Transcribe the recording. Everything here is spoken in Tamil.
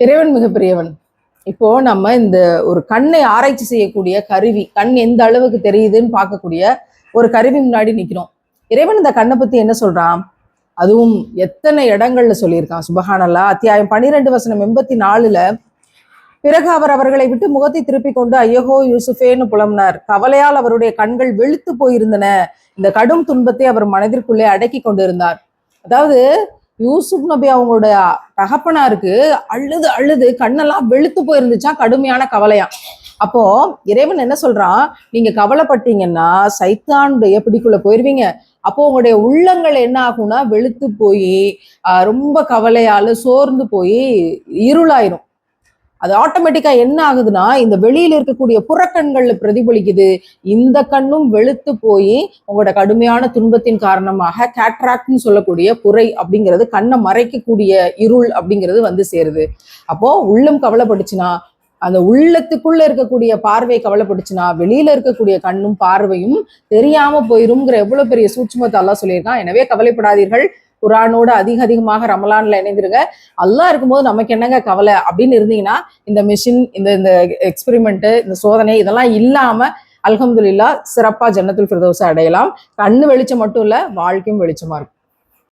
இறைவன் மிகப்பெரியவன். இப்போ நம்ம இந்த ஒரு கண்ணை ஆராய்ச்சி செய்யக்கூடிய கருவி, கண் எந்த அளவுக்கு தெரியுதுன்னு பார்க்கக்கூடிய ஒரு கருவி முன்னாடி நிக்கிறோம். இறைவன் இந்த கண்ணை பத்தி என்ன சொல்றான்? அதுவும் எத்தனை இடங்கள்ல சொல்லியிருக்கான். சுபஹானல்லாஹ். அத்தியாயம் 12 வசனம் 84ல, பிறகு அவர் அவர்களை விட்டு முகத்தை திருப்பி கொண்டு ஐயகோ யூசுஃபேன்னு புலம்பினார். கவலையால் அவருடைய கண்கள் வெளுத்து போயிருந்தன. இந்த கடும் துன்பத்தை அவர் மனதிற்குள்ளே அடக்கி கொண்டிருந்தார். அதாவது யூசுப் நபி அவங்களுடைய தகப்பனாருக்கு அழுது அழுது கண்ணெல்லாம் வெளுத்து போயிருந்துச்சா, கடுமையான கவலையா. அப்போ இறைவன் என்ன சொல்றான்? நீங்க கவலைப்பட்டீங்கன்னா சைத்தானுடைய பிடிக்குள்ள போயிருவீங்க. அப்போ உங்களுடைய உள்ளங்கள் என்ன ஆகும்னா வெளுத்து போய் ரொம்ப கவலையால சோர்ந்து போய் இருளாயிரும். அது ஆட்டோமேட்டிக்கா என்ன ஆகுதுன்னா இந்த வெளியில இருக்கக்கூடிய புறக்கண்கள்ல பிரதிபலிக்குது. இந்த கண்ணும் வெளுத்து போய் உங்களோட கடுமையான துன்பத்தின் காரணமாக கேட்ராக்ட்னு சொல்லக்கூடிய புரை அப்படிங்கிறது, கண்ணை மறைக்கக்கூடிய இருள் அப்படிங்கிறது வந்து சேருது. அப்போ உள்ளம் கவலைப்பட்டுச்சுன்னா, அந்த உள்ளத்துக்குள்ள இருக்கக்கூடிய பார்வை கவலைப்பட்டுச்சுன்னா, வெளியில இருக்கக்கூடிய கண்ணும் பார்வையும் தெரியாம போயிருங்கிற எவ்வளவு பெரிய சூட்சுமத்தை அல்லாஹ் சொல்லியிருக்கான். எனவே கவலைப்படாதீர்கள். குரானோட அதிகமாக ரமலான்ல இணைந்திருங்க. அல்லாஹ் இருக்கும்போது நமக்கு என்னங்க கவலை அப்படின்னு இருந்தீங்கன்னா, இந்த மிஷின், இந்த எக்ஸ்பெரிமெண்ட், இந்த சோதனை இதெல்லாம் இல்லாம அல்ஹம்துலில்லாஹ் சிறப்பா ஜன்னத்துல் ஃபிர்தௌஸை அடையலாம். கண்ணு வெளிச்சம் மட்டும் இல்ல, வாழ்க்கையும் வெளிச்சமா இருக்கும்.